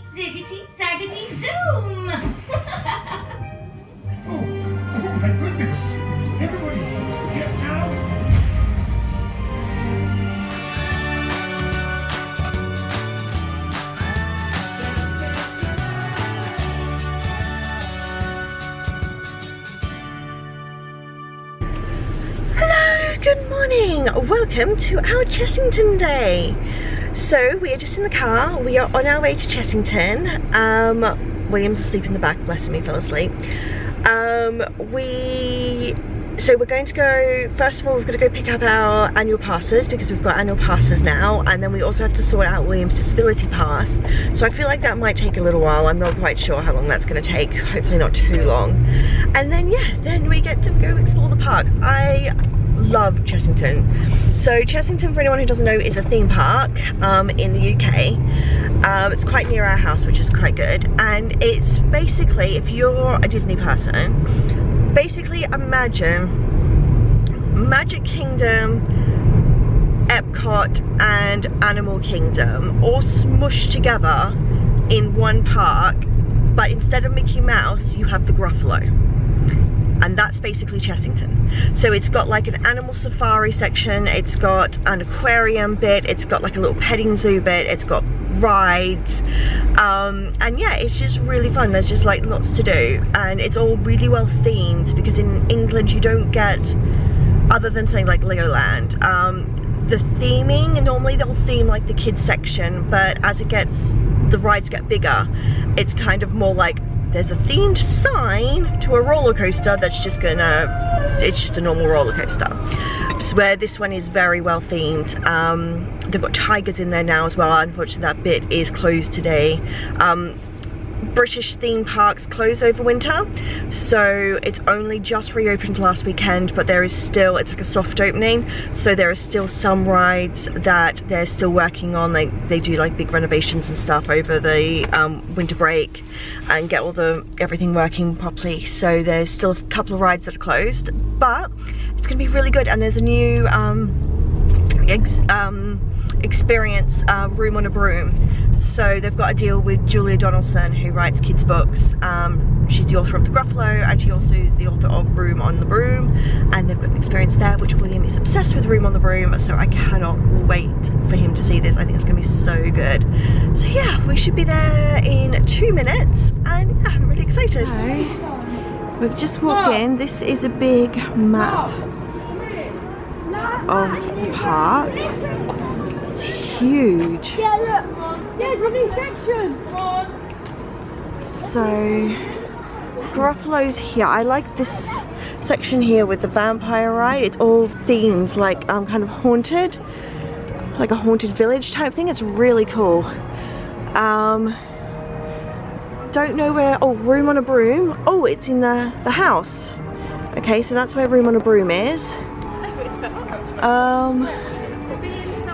Ziggity, zaggity, zoom! Oh my goodness! Everybody, get down! Hello, good morning. Welcome to our Chessington day. So we are just in the car. We are on our way to Chessington. William's asleep in the back, bless him, he fell asleep. So we're going to go, first of all, we're going to go pick up our annual passes because we've got annual passes now, and then we also have to sort out William's disability pass. So I feel like that might take a little while. I'm not quite sure how long that's going to take, hopefully not too long. And then yeah, then we get to go explore the park. I love Chessington. So Chessington, for anyone who doesn't know, is a theme park in the UK. It's quite near our house, which is quite good, and it's basically, if you're a Disney person, basically imagine Magic Kingdom, Epcot and Animal Kingdom all smushed together in one park, but instead of Mickey Mouse you have the Gruffalo. And that's basically Chessington. So it's got like an animal safari section, it's got an aquarium bit, it's got like a little petting zoo bit, it's got rides, and yeah, it's just really fun. There's just like lots to do, and it's all really well themed, because in England you don't get, other than saying like Legoland, the theming, normally they'll theme like the kids section, but as the rides get bigger, it's kind of more like there's a themed sign to a roller coaster that's just it's just a normal roller coaster. So where this one is very well themed. They've got tigers in there now as well. Unfortunately that bit is closed today. British theme parks close over winter, so it's only just reopened last weekend, but there is still, it's like a soft opening, so there are still some rides that they're still working on. They do like big renovations and stuff over the winter break and get everything working properly, so there's still a couple of rides that are closed, but it's gonna be really good. And there's a new experience, Room on a Broom. So they've got a deal with Julia Donaldson, who writes kids books. She's the author of the Gruffalo, and she's also the author of Room on the Broom, and they've got an experience there, which William is obsessed with Room on the Broom, so I cannot wait for him to see this. I think it's gonna be so good. So yeah, we should be there in 2 minutes, and yeah, I'm really excited. So we've just walked in. This is a big map of the park. It's huge. Yeah, look, there's a new section. So Gruffalo's here. I like this section here with the vampire ride. It's all themed like kind of haunted, like a haunted village type thing. It's really cool. Don't know where. Oh, Room on a Broom. Oh, it's in the house. Okay, so that's where Room on a Broom is.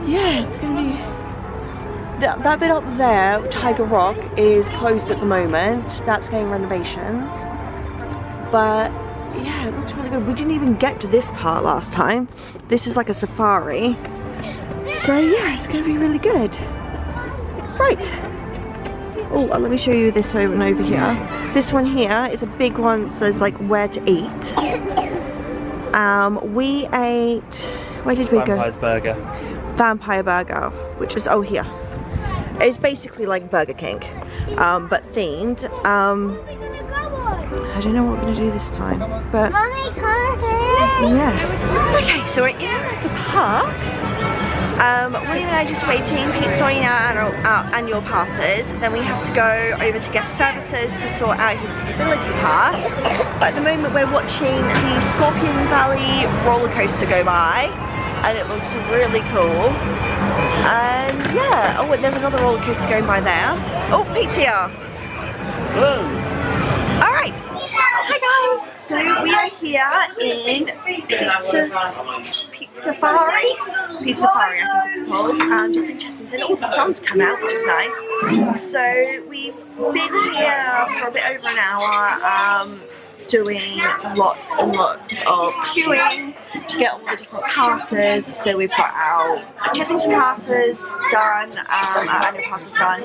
Yeah, it's gonna be that bit up there, Tiger Rock, is closed at the moment. That's getting renovations, but yeah, it looks really good. We didn't even get to this part last time. This is like a safari, so yeah, it's gonna be really good. Right. Oh, let me show you this over and over here. This one here is a big one. So there's like where to eat. We ate. Where did we go? Vampire's Burger. Vampire Burger, which is, oh, here. It's basically like Burger King, but themed. I don't know what we're gonna do this time, but Mommy, come here. yeah. Okay, so we're in the park. William and I are just waiting. Pete's sorting out our annual passes. Then we have to go over to guest services to sort out his disability pass. But at the moment we're watching the Scorpion Valley roller coaster go by, and it looks really cool. And yeah, oh, and there's another roller coaster going by there. Oh, Pete's here. Hello. All right. Hi guys. So we are here in Pizza Safari, I think it's called, just in Chessington. Oh, the sun's come out, which is nice. So we've been here for a bit over an hour, doing lots and lots of queuing to get all the different passes. So we've got our Chessington passes done, our annual passes done.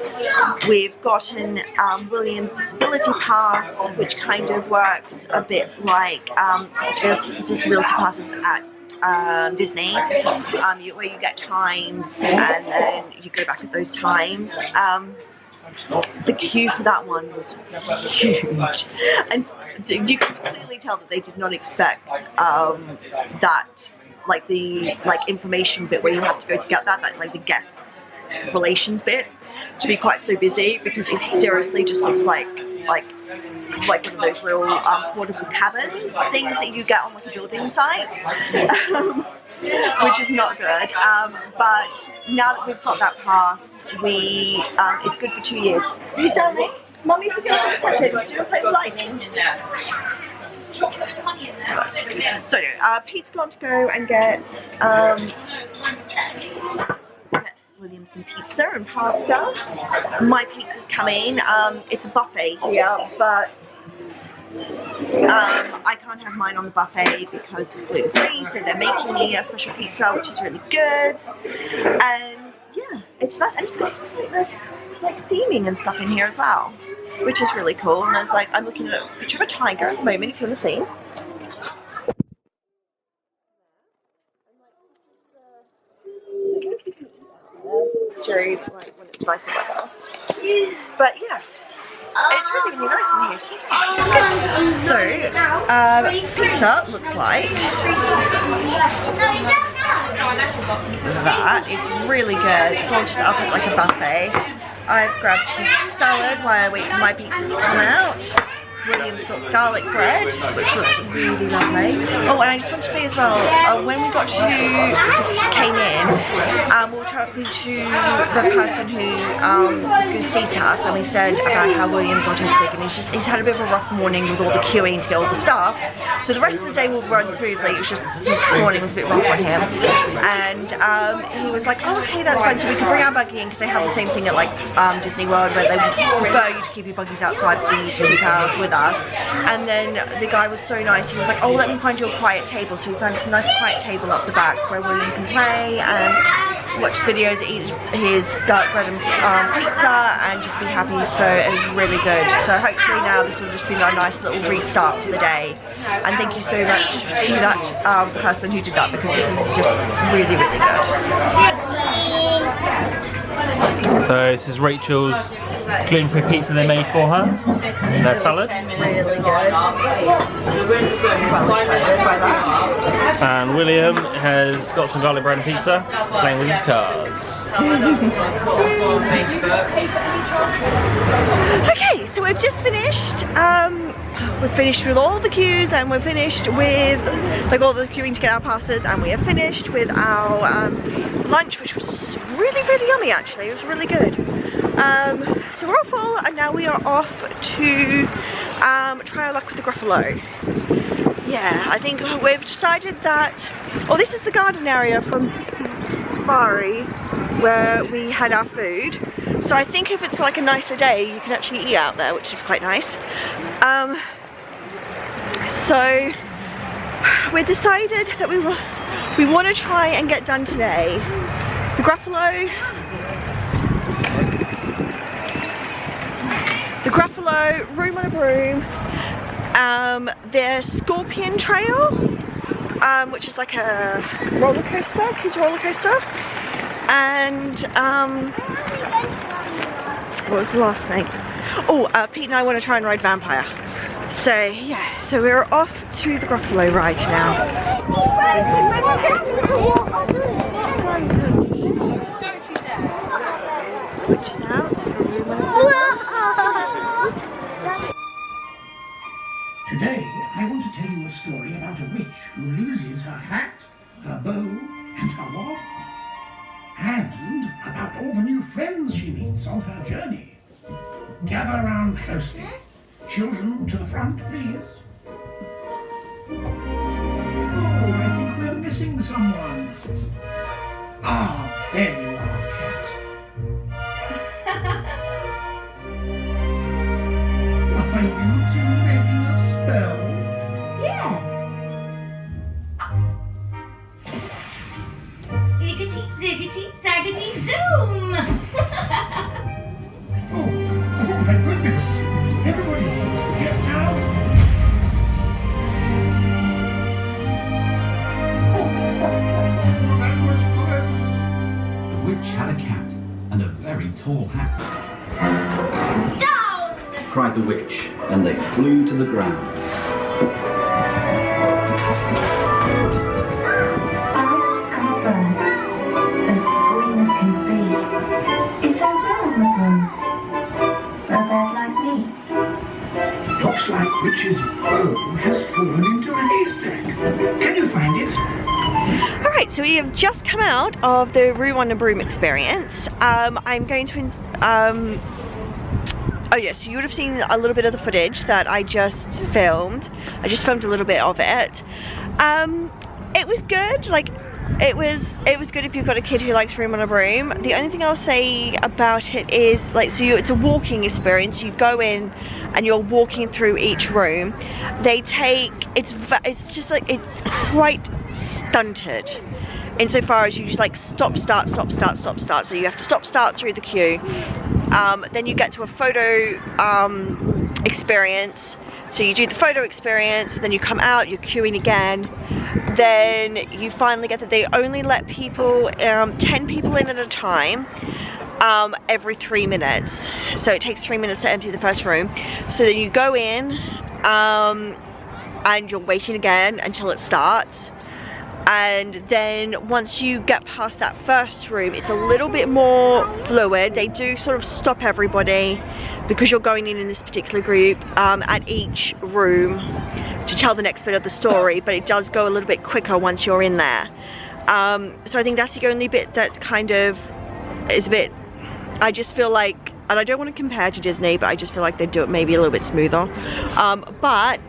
We've gotten William's disability pass, which kind of works a bit like disability passes at Disney, where you get times and then you go back at those times. The queue for that one was huge, and you can clearly tell that they did not expect that, like the information bit where you have to go to get that like the guest relations bit, to be quite so busy, because it seriously just looks like one of those little portable cabin things that you get on like a building site, which is not good. But now that we've got that pass, it's good for 2 years. You darling, Mummy, if you can have a second, do you want to play with lightning? So Pete's gone to go and get William some pizza and pasta. My pizza's coming. It's a buffet here, but I can't have mine on the buffet because it's gluten-free, so they're making me a special pizza, which is really good. And yeah, it's nice, and it's got some like theming and stuff in here as well, which is really cool. And there's I'm looking at a picture of a tiger at the moment, if you want to see. During when it's nice weather. But yeah, it's really nice in here. So pizza looks like that. It's really good. It's all just up at like a buffet. I've grabbed some salad while I wait for my pizza to come out. William's got garlic bread, which looks really lovely. Oh, and I just want to say as well, when we came in, we were talking to the person who was going to seat us, and we said about how William's autistic, and he's had a bit of a rough morning with all the queuing to get all the stuff. So the rest of the day will run smoothly. It's just this morning was a bit rough on him, and he was like, oh, okay, that's fine. So we can bring our buggy in, because they have the same thing at like Disney World, where they prefer you to keep your buggies outside the utility cars with us. And then the guy was so nice, he was like, oh, let me find you a quiet table. So we found this nice quiet table up the back where William can play and watch videos, eat his garlic bread and pizza, and just be happy. So it was really good. So hopefully now this will just be a nice little restart for the day. And thank you so much to that person who did that, because this is just really, really good. So this is Rachel's gluten-free pizza they made for her, and their salad. Really good. Well excited by that. And William has got some garlic bread and pizza, playing with his cars. Okay, so we've just finished. We've finished with all the queues, and we're finished with like all the queuing to get our passes, and we are finished with our lunch, which was really, really yummy actually. It was really good. So we're all full, and now we are off to try our luck with the Gruffalo. Yeah, I think we've decided that, oh, this is the garden area from Safari where we had our food. So I think if it's like a nicer day, you can actually eat out there, which is quite nice. So we decided that we want to try and get done today the Gruffalo, Room on a Broom, the Scorpion Trail, which is like a roller coaster, kids roller coaster, and what was the last thing? Oh, Pete and I want to try and ride Vampire. So yeah, so we're off to the Gruffalo ride now. Which is out for Room on a Broom. Today, I want to tell you a story about a witch who loses her hat, her bow, and her wand. And about all the new friends she meets on her journey. Gather round closely. Children to the front, please. Oh, I think we're missing someone. Ah, there you are, Cat. Are you two making a spell? Yes. goodness! Everybody, get down! Oh, that was close! The witch had a cat and a very tall hat. Down! Cried the witch, and they flew to the ground. I am a bird, as green as can be. Is there room on the broom for a bird like me? Looks like Witch's bow has fallen into a haystack. Can you find it? Alright, so we have just come out of the Room on the Broom experience. I'm going to oh yeah, so you would have seen a little bit of the footage that I just filmed. I just filmed a little bit of it. It was good. Like, it was good if you've got a kid who likes Room on a Broom. The only thing I'll say about it is, like, so it's a walking experience. You go in and you're walking through each room. They take, it's just like, it's quite stunted insofar as you just like stop, start, stop, start, stop, start. So you have to stop, start through the queue. Then you get to a photo experience. So you do the photo experience, then you come out, you're queuing again. Then you finally get that they only let people, 10 people in at a time, every 3 minutes. So it takes 3 minutes to empty the first room. So then you go in, and you're waiting again until it starts. And then once you get past that first room, it's a little bit more fluid. They do sort of stop everybody because you're going in this particular group at each room to tell the next bit of the story, but it does go a little bit quicker once you're in there. So I think that's the only bit that kind of is a bit, I just feel like, and I don't want to compare to Disney, but I just feel like they do it maybe a little bit smoother. But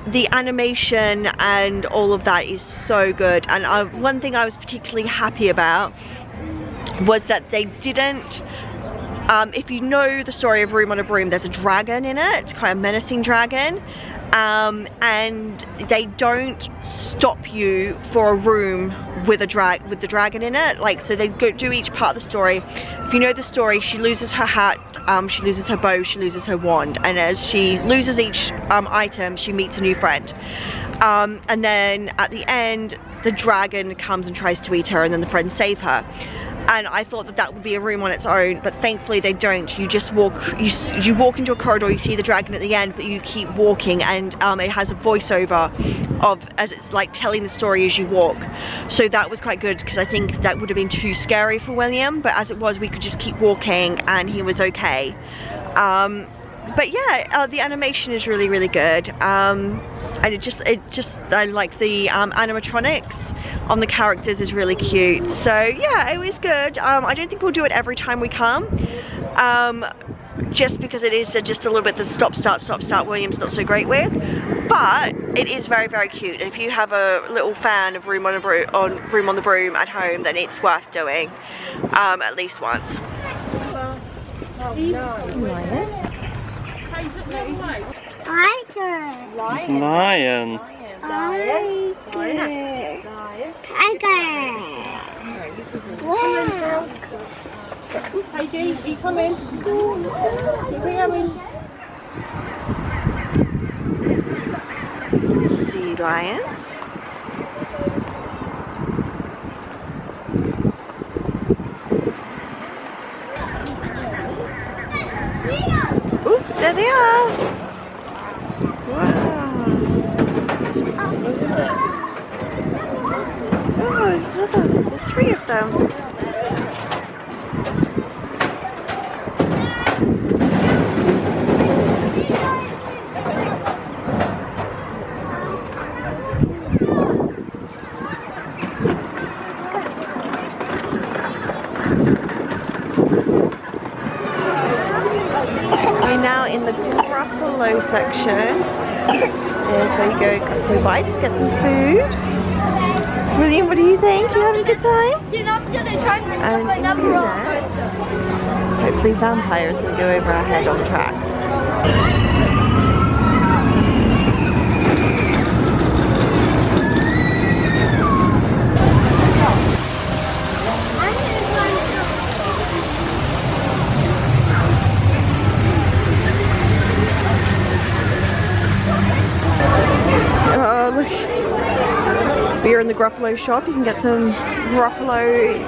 the animation and all of that is so good. And one thing I was particularly happy about was that they didn't, if you know the story of Room on a Broom, there's a dragon in it. It's quite a menacing dragon. And they don't stop you for a room with the dragon in it. Like, so they do each part of the story. If you know the story, she loses her hat, she loses her bow, she loses her wand, and as she loses each item, she meets a new friend. And then at the end, the dragon comes and tries to eat her, and then the friends save her. And I thought that that would be a room on its own, but thankfully they don't. You just walk, you walk into a corridor, you see the dragon at the end, but you keep walking, and it has a voiceover of, as it's like telling the story as you walk. So that was quite good, because I think that would have been too scary for William, but as it was, we could just keep walking and he was okay. But yeah, the animation is really, really good, and it just I like the animatronics on the characters is really cute. So yeah, it was good. I don't think we'll do it every time we come, just because it is just a little bit the stop start William's not so great with, but it is very, very cute. And if you have a little fan of Room on the Broom at home, then it's worth doing at least once. Lion. Hey G, you come in. Sea lions. Ooh, there they are. Wow. Oh, there's 3 of them. We're now in the Gruffalo section. There's where you go for bites, get some food. William, what do you think? You having a good time? And in there, hopefully vampires will go over our head on the tracks. in the Gruffalo shop. You can get some Gruffalo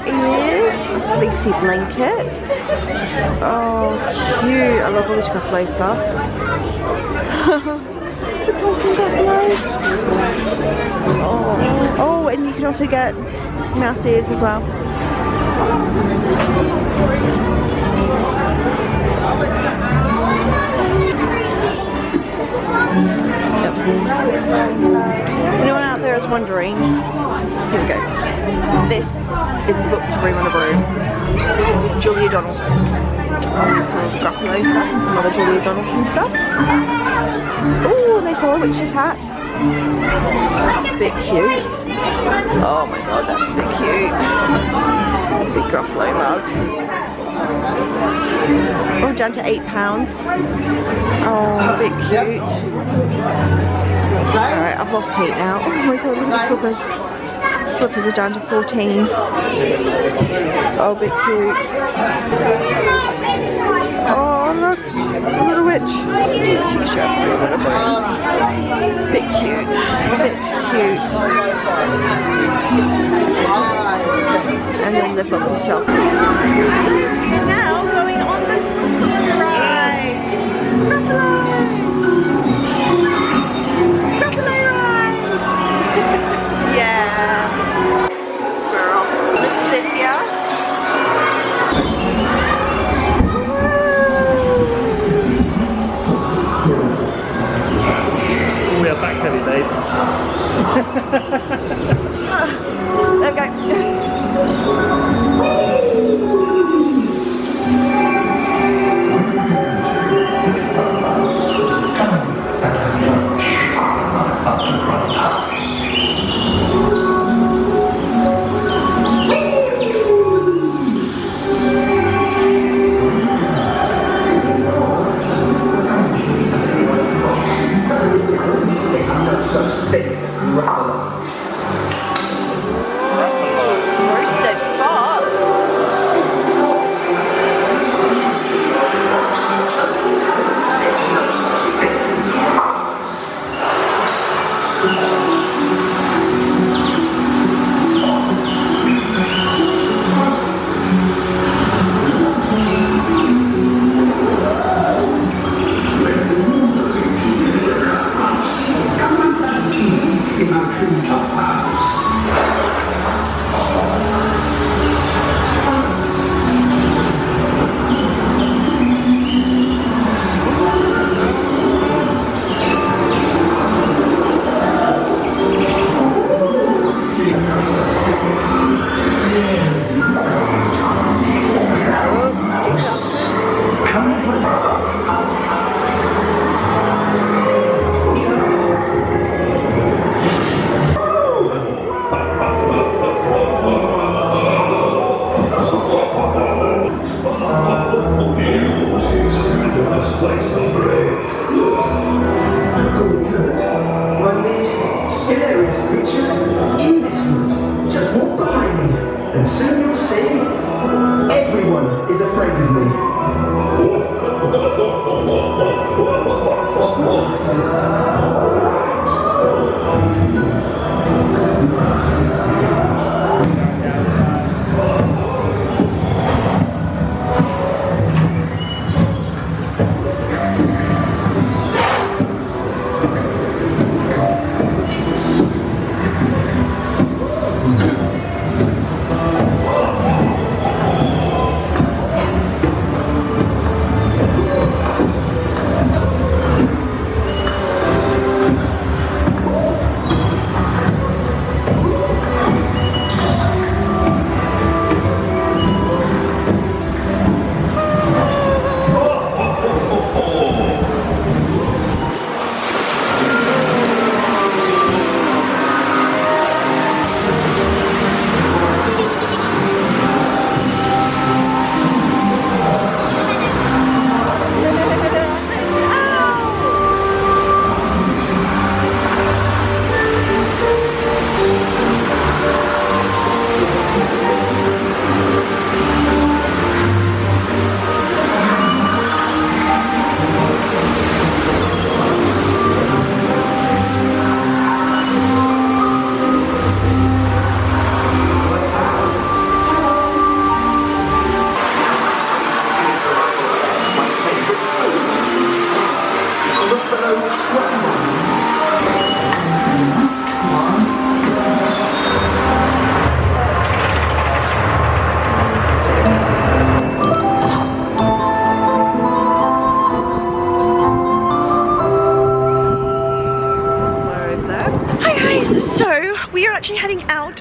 ears, fleecy blanket. Oh, cute. I love all this Gruffalo stuff. The talking Gruffalo. Oh, and you can also get mouse ears as well. Yep. Anyone out there is wondering, here we go. This is the book to Broom on a Broom. Julia Donaldson. This sort of Gruffalo stuff and some other Julia Donaldson stuff. Oh, they saw a witch's hat. That's a bit cute. Oh my god, that's a bit cute. Big Gruffalo mug. Oh, down to £8. Oh, a bit cute. Alright, I've lost Pete now. Oh my god, look at the slippers. Slippers are down to 14. Oh, a bit cute. Oh, look, a little witch. T-shirt. Bit cute. Bit cute. And then they've got some shell sweets in there. Now going on the ride. Gruffalo! Gruffalo ride! Yeah. Squirrel. This is it here. We are back heavy, babe. Okay. Roasted fox. And soon you'll see, everyone is afraid of me.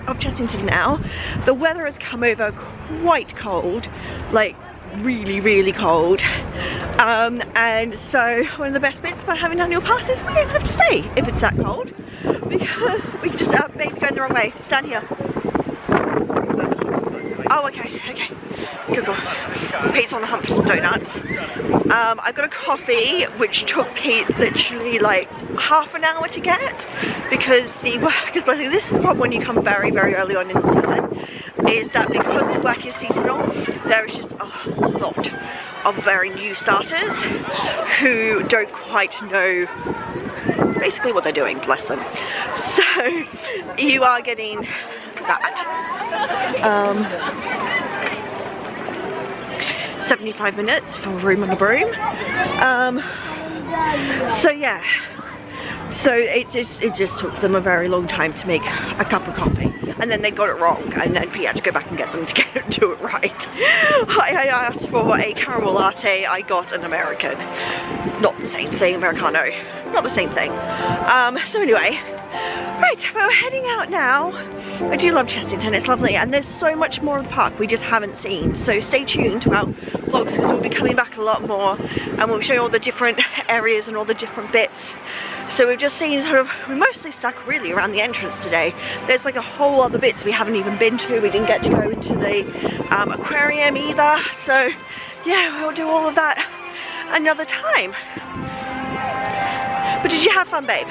of Chessington now. The weather has come over quite cold, like really, really cold. And so one of the best bits about having annual pass is we don't have to stay if it's that cold. Because we can just, baby, going the wrong way. Stand here. Oh, okay, okay. Good girl. Pete's on the hunt for some donuts. I got a coffee, which took Pete literally like half an hour to get, because the work is basically, this is the problem when you come very, very early on in the season, is that because the work is seasonal, there is just a lot of very new starters who don't quite know basically what they're doing, bless them. So you are getting that. 75 minutes for Room on the Broom. So yeah, so it just took them a very long time to make a cup of coffee, and then they got it wrong, and then Pete had to go back and get them to do it right. I asked for a caramel latte, I got an American. Not the same thing, Americano, not the same thing. So anyway, right, we're heading out now. I do love Chessington, it's lovely, and there's so much more of the park we just haven't seen, so stay tuned to our vlogs, because we'll be coming back a lot more, and we'll show you all the different areas and all the different bits. So we've just seen sort of, we're mostly stuck really around the entrance today. There's like a whole other bits we haven't even been to. We didn't get to go into the aquarium either, so yeah, we'll do all of that another time. But did you have fun, babe?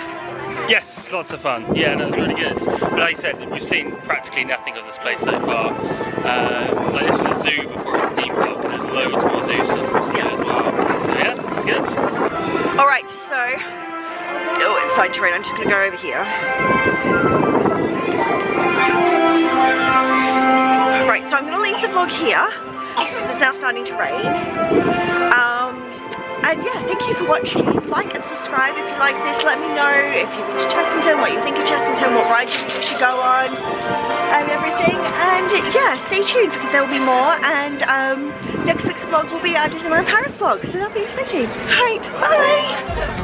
Yes, lots of fun. Yeah, no, it was really good. But like I said, we've seen practically nothing of this place so far. Like this was a zoo before it was a theme park, and there's loads more zoo stuff for us to do as well. So yeah, it's good. Alright, so, oh, it's side terrain, I'm just going to go over here. Right, so I'm going to leave the vlog here, because it's now starting to rain. And yeah, thank you for watching. Like and subscribe if you like this. Let me know if you've been to Chessington, what you think of Chessington, what rides you think we should go on, and everything. And yeah, stay tuned because there will be more. And next week's vlog will be our Disneyland Paris vlog, so that'll be exciting. Alright, bye!